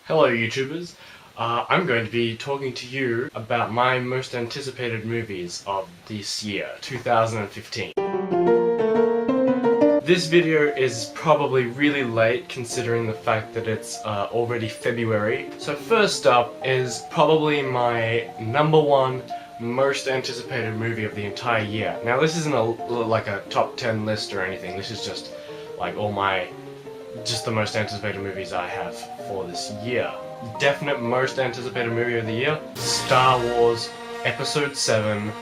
Hello YouTubers, I'm going to be talking to you about my most anticipated movies of this year, 2015. This video is probably really late considering the fact that it's already February. So first up is probably my number one most anticipated movie of the entire year. Now this isn't like a top 10 list or anything, this is just like just the most anticipated movies I have for this year. Definite most anticipated movie of the year, Star Wars Episode 7,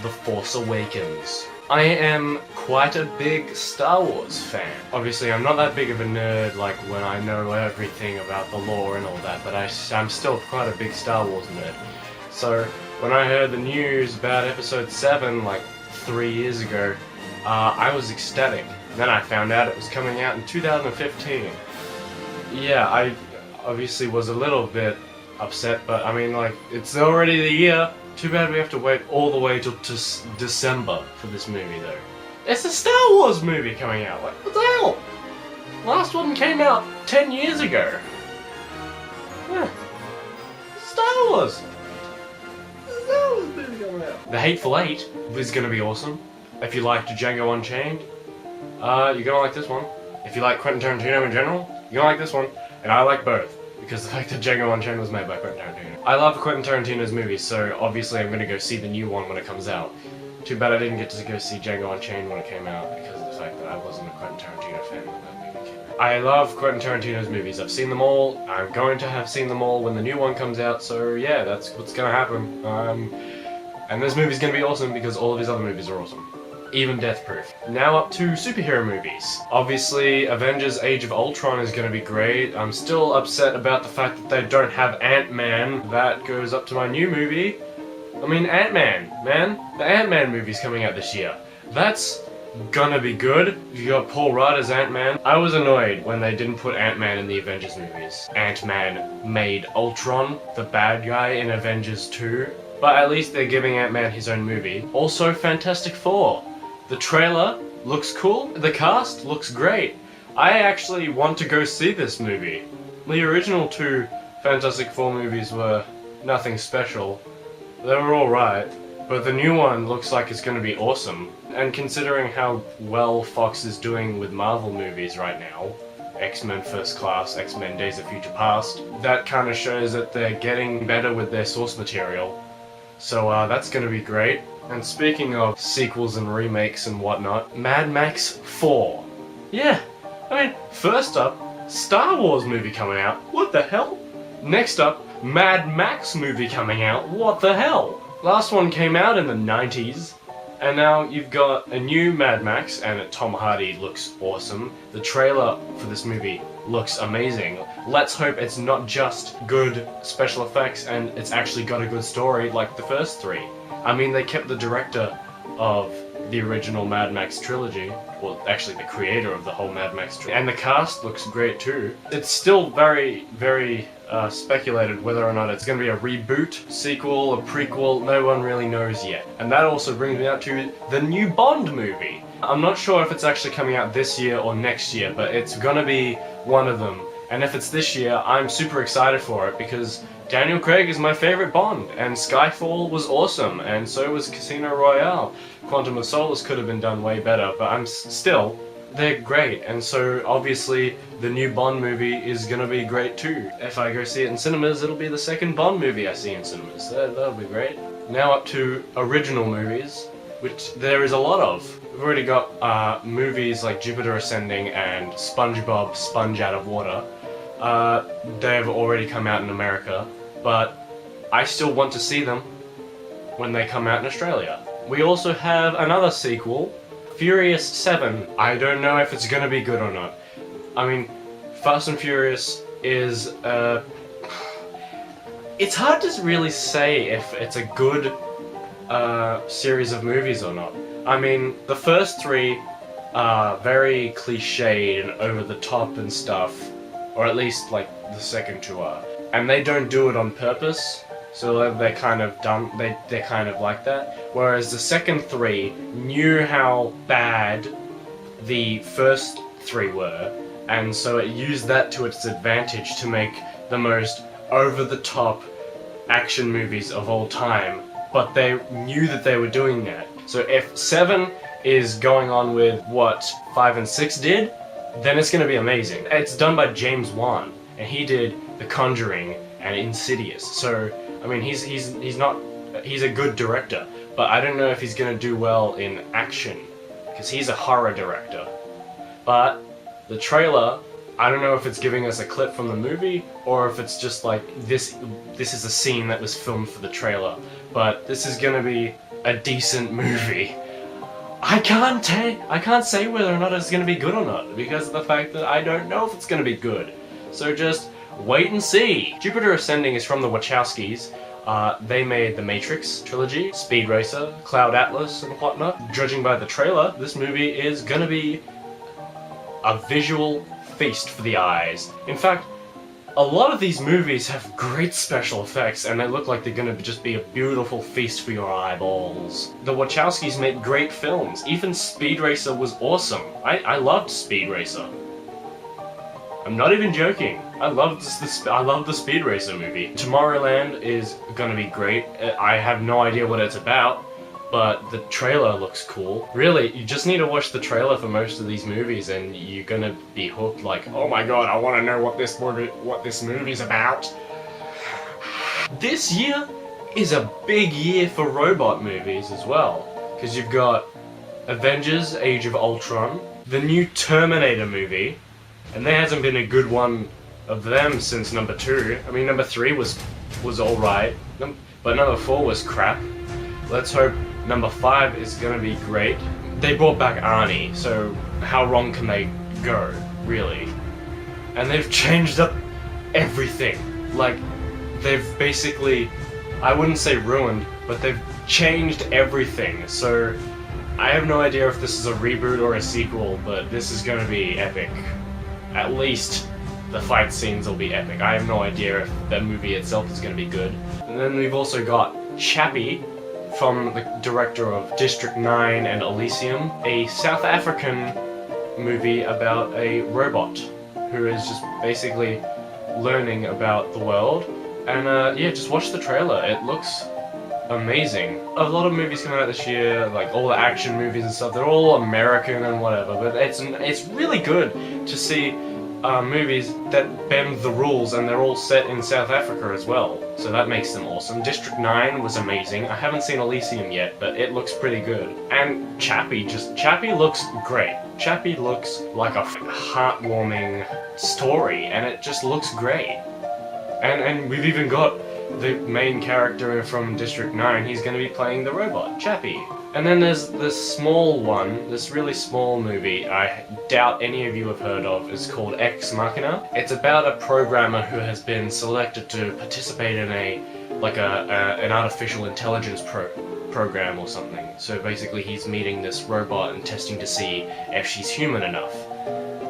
The Force Awakens. I am quite a big Star Wars fan. Obviously I'm not that big of a nerd like when I know everything about the lore and all that, but I'm still quite a big Star Wars nerd. So when I heard the news about Episode 7 like 3 years ago, I was ecstatic. Then I found out it was coming out in 2015. Yeah, I obviously was a little bit upset, but I mean, like, it's already the year. Too bad we have to wait all the way till December for this movie, though. It's a Star Wars movie coming out. Like, what the hell? Last one came out 10 years ago. Yeah. Star Wars. Star Wars movie coming out. The Hateful Eight is gonna be awesome. If you liked Django Unchained, you're gonna like this one. If you like Quentin Tarantino in general, you're gonna like this one. And I like both, because the fact that Django Unchained was made by Quentin Tarantino. I love Quentin Tarantino's movies, so obviously I'm gonna go see the new one when it comes out. Too bad I didn't get to go see Django Unchained when it came out, because of the fact that I wasn't a Quentin Tarantino fan when that movie came out. I love Quentin Tarantino's movies. I've seen them all. I'm going to have seen them all when the new one comes out, so yeah, that's what's gonna happen. And this movie's gonna be awesome because all of his other movies are awesome. Even Death Proof. Now up to superhero movies. Obviously, Avengers Age of Ultron is going to be great. I'm still upset about the fact that they don't have Ant-Man. That goes up to my new movie. I mean, Ant-Man, man. The Ant-Man movie's coming out this year. That's gonna be good. You got Paul Rudd as Ant-Man. I was annoyed when they didn't put Ant-Man in the Avengers movies. Ant-Man made Ultron the bad guy in Avengers 2. But at least they're giving Ant-Man his own movie. Also, Fantastic Four. The trailer looks cool, the cast looks great. I actually want to go see this movie. The original two Fantastic Four movies were nothing special. They were alright, but the new one looks like it's going to be awesome. And considering how well Fox is doing with Marvel movies right now, X-Men First Class, X-Men Days of Future Past, that kind of shows that they're getting better with their source material. So that's going to be great. And speaking of sequels and remakes and whatnot, Mad Max 4. Yeah, I mean, first up, Star Wars movie coming out. What the hell? Next up, Mad Max movie coming out. What the hell? Last one came out in the 90s. And now you've got a new Mad Max, and Tom Hardy looks awesome. The trailer for this movie looks amazing. Let's hope it's not just good special effects and it's actually got a good story like the first three. I mean, they kept the director of the original Mad Max trilogy, well, actually the creator of the whole Mad Max trilogy, and the cast looks great too. It's still very, very speculated whether or not it's going to be a reboot, sequel, a prequel. No one really knows yet. And that also brings me out to the new Bond movie. I'm not sure if it's actually coming out this year or next year, but it's gonna be one of them. And if it's this year, I'm super excited for it because Daniel Craig is my favorite Bond, and Skyfall was awesome, and so was Casino Royale. Quantum of Solace could have been done way better, but still, they're great, and so obviously the new Bond movie is gonna be great too. If I go see it in cinemas, it'll be the second Bond movie I see in cinemas. That'll be great. Now up to original movies, which there is a lot of. We've already got movies like Jupiter Ascending and SpongeBob Sponge Out of Water. They've already come out in America, but I still want to see them when they come out in Australia. We also have another sequel, Furious 7. I don't know if it's gonna be good or not. I mean, Fast and Furious is, it's hard to really say if it's a good series of movies or not. I mean, the first three are very cliched and over the top and stuff, or at least like the second two are. And they don't do it on purpose, so they're kind of done, they're kind of like that. Whereas the second three knew how bad the first three were, and so it used that to its advantage to make the most over-the-top action movies of all time, but they knew that they were doing that. So if 7 is going on with what 5 and 6 did, then it's going to be amazing. It's done by James Wan, and he did The Conjuring and Insidious. So I mean, he's a good director, but I don't know if he's going to do well in action, because he's a horror director. But the trailer, I don't know if it's giving us a clip from the movie, or if it's just like, this is a scene that was filmed for the trailer. But this is gonna be a decent movie. I can't say whether or not it's gonna be good or not, because of the fact that I don't know if it's gonna be good. So just wait and see. Jupiter Ascending is from the Wachowskis. They made the Matrix trilogy, Speed Racer, Cloud Atlas, and whatnot. Judging by the trailer, this movie is gonna be a visual feast for the eyes. In fact, a lot of these movies have great special effects, and they look like they're gonna just be a beautiful feast for your eyeballs. The Wachowskis make great films. Even Speed Racer was awesome. I loved Speed Racer. I'm not even joking. I love the Speed Racer movie. Tomorrowland is gonna be great. I have no idea what it's about, but the trailer looks cool. Really, you just need to watch the trailer for most of these movies and you're gonna be hooked, like, oh my god, I wanna know what this movie's about. This year is a big year for robot movies as well, because you've got Avengers Age of Ultron, the new Terminator movie, and there hasn't been a good one of them since number 2. I mean, number 3 was alright, but number 4 was crap. Let's hope number 5 is gonna be great. They brought back Arnie, so how wrong can they go, really? And they've changed up everything. Like, they've basically, I wouldn't say ruined, but they've changed everything. So I have no idea if this is a reboot or a sequel, but this is gonna be epic. At least the fight scenes will be epic. I have no idea if the movie itself is gonna be good. And then we've also got Chappie, from the director of District 9 and Elysium, a South African movie about a robot who is just basically learning about the world. And yeah, just watch the trailer. It looks amazing. A lot of movies coming out this year, like all the action movies and stuff, they're all American and whatever, but it's really good to see movies that bend the rules, and they're all set in South Africa as well, so that makes them awesome. District 9 was amazing. I haven't seen Elysium yet, but it looks pretty good. And Chappie looks great. Chappie looks like a heartwarming story, and it just looks great. And we've even got the main character from District 9, he's going to be playing the robot, Chappie. And then there's this small one, this really small movie I doubt any of you have heard of. It's called Ex Machina. It's about a programmer who has been selected to participate in an artificial intelligence program or something. So basically he's meeting this robot and testing to see if she's human enough.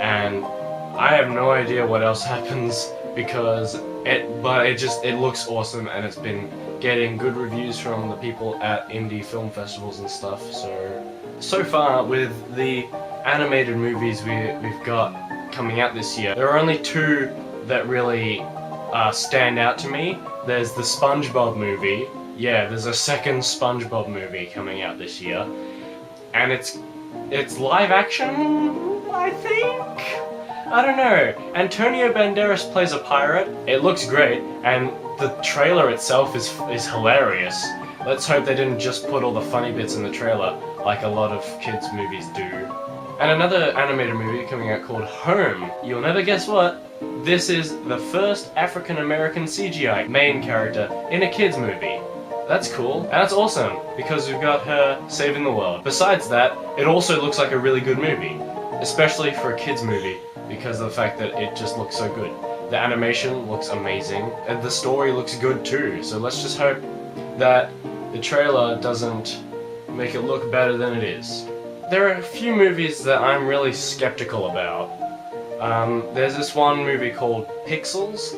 And I have no idea what else happens, because it looks awesome, and it's been getting good reviews from the people at indie film festivals and stuff. So far with the animated movies we've got coming out this year, there are only 2 that really stand out to me. There's the SpongeBob movie. Yeah, there's a second SpongeBob movie coming out this year, and it's live action, I think? I don't know. Antonio Banderas plays a pirate. It looks great, and the trailer itself is hilarious. Let's hope they didn't just put all the funny bits in the trailer, like a lot of kids' movies do. And another animated movie coming out called Home. You'll never guess what. This is the first African-American CGI main character in a kids' movie. That's cool, and that's awesome, because we've got her saving the world. Besides that, it also looks like a really good movie, especially for a kids' movie, because of the fact that it just looks so good. The animation looks amazing, and the story looks good too, so let's just hope that the trailer doesn't make it look better than it is. There are a few movies that I'm really skeptical about. There's this one movie called Pixels.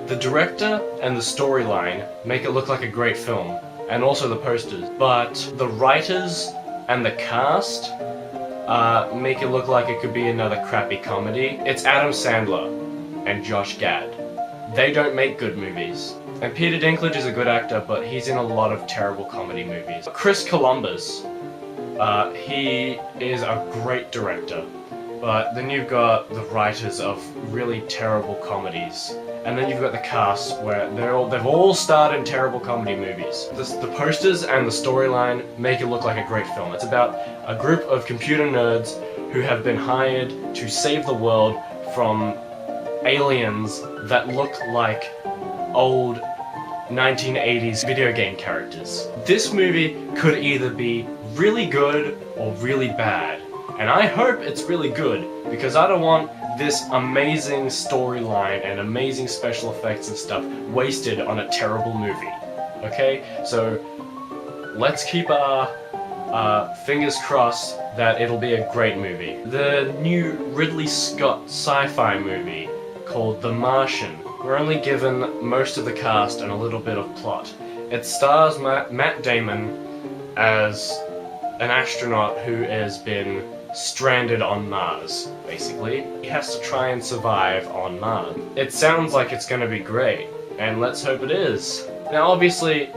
The director and the storyline make it look like a great film, and also the posters, but the writers and the cast make it look like it could be another crappy comedy. It's Adam Sandler and Josh Gad. they don't make good movies. And Peter Dinklage is a good actor, but he's in a lot of terrible comedy movies. Chris Columbus, he is a great director, but then you've got the writers of really terrible comedies. And then you've got the cast where they've all starred in terrible comedy movies. The posters and the storyline make it look like a great film. It's about a group of computer nerds who have been hired to save the world from aliens that look like old 1980s video game characters. This movie could either be really good or really bad. And I hope it's really good, because I don't want this amazing storyline and amazing special effects and stuff wasted on a terrible movie. Okay? So, let's keep our fingers crossed that it'll be a great movie. The new Ridley Scott sci-fi movie called The Martian. We're only given most of the cast and a little bit of plot. It stars Matt Damon as an astronaut who has been stranded on Mars, basically. He has to try and survive on Mars. It sounds like it's gonna be great, and let's hope it is. Now obviously,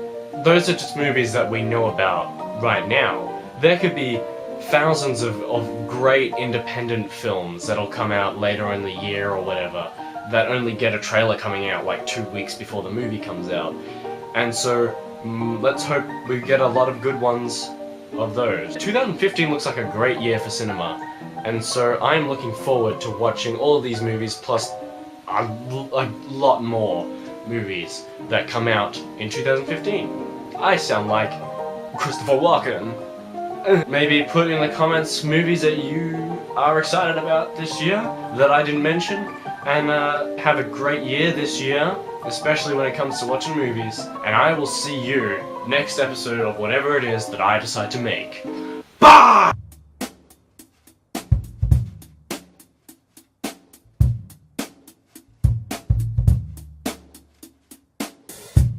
those are just movies that we know about right now. There could be thousands of great independent films that'll come out later in the year or whatever, that only get a trailer coming out like 2 weeks before the movie comes out. And so, let's hope we get a lot of good ones of those. 2015 looks like a great year for cinema, and so I'm looking forward to watching all of these movies plus a lot more movies that come out in 2015. I sound like Christopher Walken. Maybe put in the comments movies that you are excited about this year that I didn't mention, and have a great year this year, especially when it comes to watching movies, and I will see you next episode of whatever it is that I decide to make. Bye!